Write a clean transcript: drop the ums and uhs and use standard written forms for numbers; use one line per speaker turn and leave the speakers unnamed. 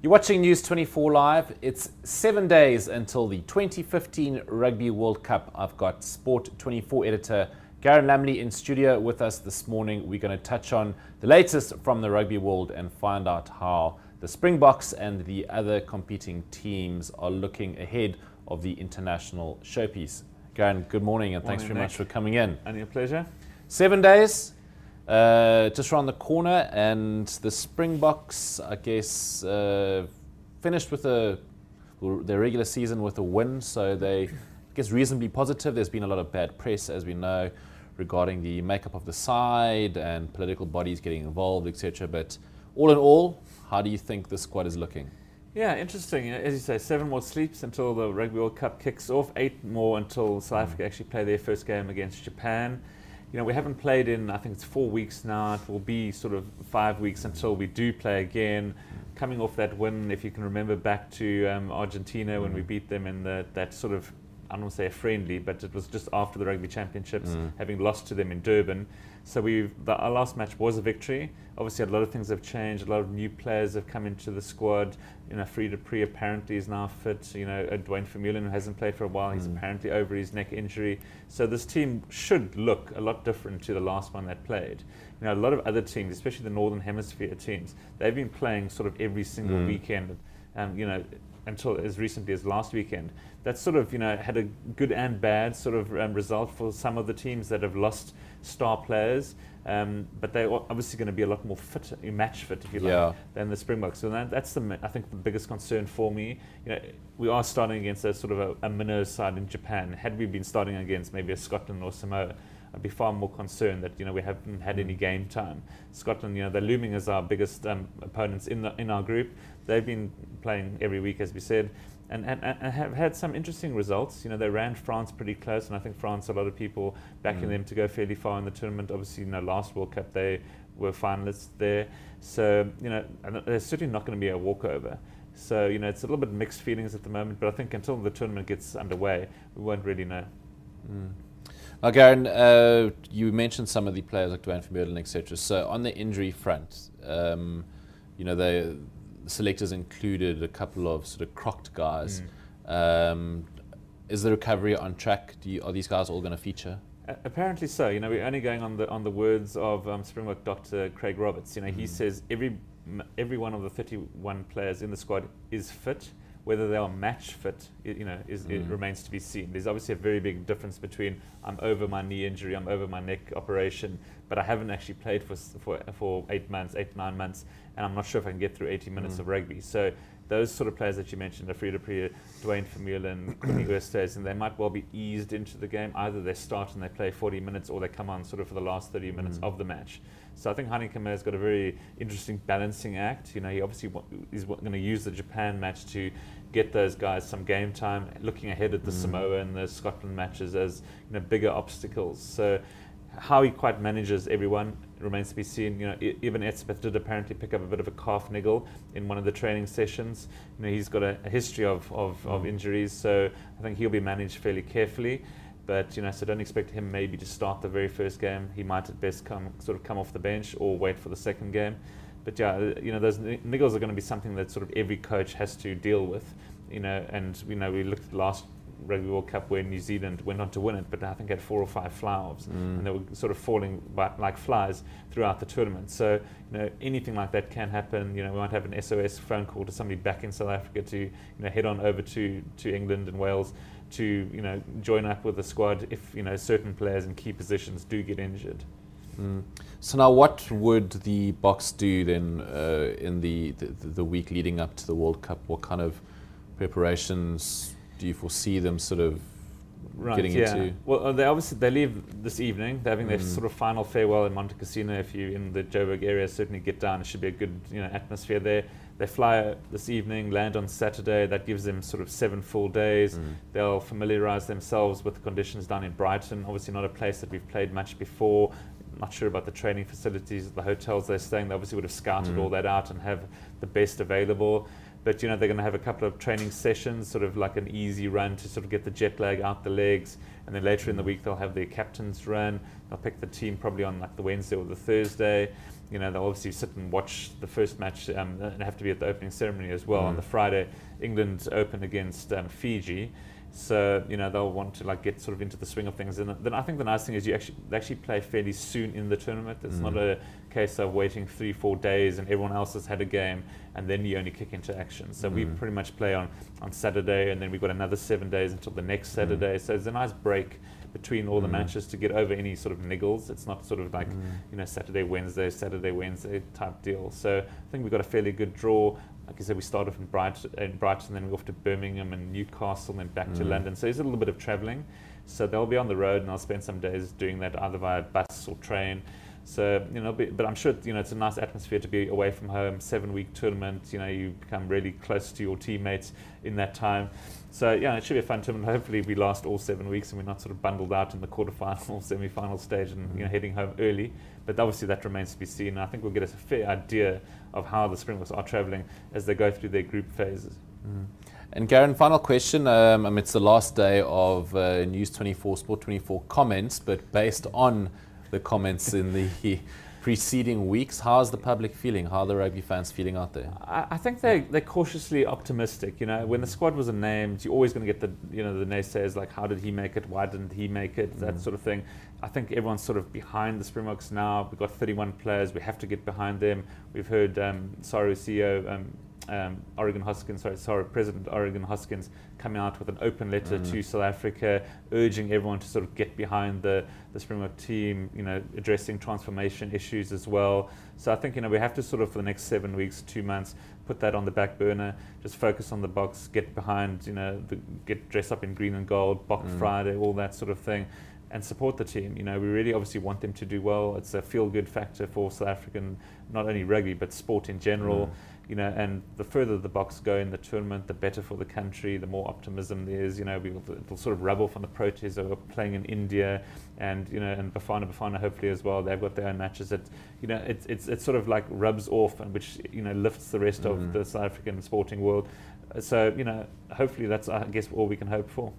You're watching News 24 Live. It's 7 days until the 2015 Rugby World Cup. I've got Sport 24 editor Garen Lamley in studio with us this morning. We're going to touch on the latest from the rugby world and find out how the Springboks and the other competing teams are looking ahead of the international showpiece. Garen, good morning and thanks very much for coming in.
And your pleasure.
7 days. Just around the corner, and the Springboks, I guess, finished with their regular season with a win, so they, I guess, reasonably positive. There's been a lot of bad press, as we know, regarding the makeup of the side and political bodies getting involved, etc. But all in all, how do you think the squad is looking?
Yeah, interesting. As you say, 7 more sleeps until the Rugby World Cup kicks off, 8 more until South Africa actually play their first game against Japan. You know, we haven't played in, I think it's 4 weeks now. It will be sort of 5 weeks until we do play again. Coming off that win, if you can remember back to Argentina when we beat them in that sort of, I don't want to say a friendly, but it was just after the Rugby Championships, having lost to them in Durban. So our last match was a victory. Obviously, a lot of things have changed. A lot of new players have come into the squad. You know, Frida Pre apparently is now fit. You know, Dwayne Vermeulen, who hasn't played for a while, he's apparently over his neck injury. So this team should look a lot different to the last one that played. You know, a lot of other teams, especially the Northern Hemisphere teams, they've been playing sort of every single weekend. You know, until as recently as last weekend. That's sort of, you know, had a good and bad sort of result for some of the teams that have lost star players, but they're obviously going to be a lot more fit, match fit, if you like, than the Springboks. So that's I think the biggest concern for me. You know, we are starting against a sort of a minnow side in Japan. Had we been starting against maybe a Scotland or Samoa, I'd be far more concerned that, you know, we haven't had any game time. Scotland, you know, they're looming as our biggest opponents in our group. They've been playing every week, as we said, and have had some interesting results. You know, they ran France pretty close, and I think France, a lot of people backing them to go fairly far in the tournament. Obviously, you know, last World Cup they were finalists there, so you know, they're certainly not going to be a walkover. So you know, it's a little bit mixed feelings at the moment, but I think until the tournament gets underway, we won't really know.
Now, Garen, you mentioned some of the players like Dwayne Vermeulen, etc. So on the injury front, you know, the selectors included a couple of sort of crocked guys. Is the recovery on track? Are these guys all going to feature?
Apparently so. You know, we're only going on the words of Springbok Dr. Craig Roberts. You know, he says every one of the 31 players in the squad is fit. Whether they are match fit, you know, it remains to be seen. There's obviously a very big difference between I'm over my knee injury, I'm over my neck operation, but I haven't actually played for 8 months, 8-9 months, and I'm not sure if I can get through 80 minutes of rugby. So those sort of players that you mentioned, Frida Pre, Dwayne Vermeulen, Quinny Westhuizen, and they might well be eased into the game. Either they start and they play 40 minutes, or they come on sort of for the last 30 minutes of the match. So I think Heineken has got a very interesting balancing act. You know, he obviously is going to use the Japan match to get those guys some game time, looking ahead at the Samoa and the Scotland matches as, you know, bigger obstacles. So how he quite manages everyone remains to be seen. You know, even Etzebeth did apparently pick up a bit of a calf niggle in one of the training sessions. You know, he's got a history of injuries, so I think he'll be managed fairly carefully. But you know, so don't expect him maybe to start the very first game. He might at best come off the bench or wait for the second game. But yeah, you know, those niggles are going to be something that sort of every coach has to deal with. You know, and you know, we looked at last Rugby World Cup where New Zealand went on to win it, but I think had 4 or 5 fly-offs, and they were sort of falling like flies throughout the tournament. So you know, anything like that can happen. You know, we might have an SOS phone call to somebody back in South Africa to, you know, head on over to England and Wales to, you know, join up with the squad if, you know, certain players in key positions do get injured.
So now, what would the Boks do then in the week leading up to the World Cup? What kind of preparations do you foresee them sort of getting into?
Well, they leave this evening. They're having their sort of final farewell in Monte Cassino. If you're in the Joburg area, certainly get down. It should be a good, you know, atmosphere there. They fly this evening, land on Saturday. That gives them sort of 7 full days. They'll familiarise themselves with the conditions down in Brighton. Obviously not a place that we've played much before. Not sure about the training facilities, the hotels they're staying. They obviously would have scouted all that out and have the best available. But, you know, they're going to have a couple of training sessions, sort of like an easy run to sort of get the jet lag out the legs. And then later in the week, they'll have their captain's run. They'll pick the team probably on like the Wednesday or the Thursday. You know, they'll obviously sit and watch the first match and have to be at the opening ceremony as well. On the Friday, England open against Fiji. So, you know, they'll want to like get sort of into the swing of things. And then I think the nice thing is they actually play fairly soon in the tournament. It's not a case of waiting 3-4 days and everyone else has had a game and then you only kick into action. So we pretty much play on Saturday, and then we've got another 7 days until the next Saturday. So it's a nice break between all the matches to get over any sort of niggles. It's not sort of like, you know, Saturday, Wednesday type deal. So I think we've got a fairly good draw. Like I said, we start off in Brighton, then we're off to Birmingham and Newcastle, and then back to London. So there's a little bit of travelling. So they'll be on the road, and I'll spend some days doing that either via bus or train. So, you know, but I'm sure, you know, it's a nice atmosphere to be away from home, 7-week tournament. You know, you become really close to your teammates in that time. So, yeah, it should be a fun tournament. Hopefully we last all 7 weeks and we're not sort of bundled out in the quarterfinal or semi-final stage and, you know, heading home early. But obviously that remains to be seen. I think we'll get a fair idea of how the Springboks are travelling as they go through their group phases.
And Garen, final question. I mean, it's the last day of News 24, Sport 24 comments, but based on the comments in the preceding weeks, how's the public feeling? How are the rugby fans feeling out there?
I think they're cautiously optimistic. You know, when the squad was named, you're always going to get the naysayers like, how did he make it? Why didn't he make it? That sort of thing. I think everyone's sort of behind the Springboks now. We've got 31 players. We have to get behind them. We've heard CEO President Oregon Hoskins coming out with an open letter to South Africa, urging everyone to sort of get behind the Springbok team, you know, addressing transformation issues as well. So I think, you know, we have to sort of, for the next 7 weeks, 2 months, put that on the back burner, just focus on the Boks, get behind, you know, get dressed up in green and gold, Bok Friday, all that sort of thing, and support the team. You know, we really obviously want them to do well. It's a feel-good factor for South African, not only rugby, but sport in general. You know, and the further the Boks go in the tournament, the better for the country, the more optimism there is. You know, it'll sort of rub off on the Proteas who are playing in India, and, you know, and Bafana hopefully as well. They've got their own matches that, you know, it's sort of like rubs off, and which, you know, lifts the rest of the South African sporting world. So, you know, hopefully that's, I guess, all we can hope for.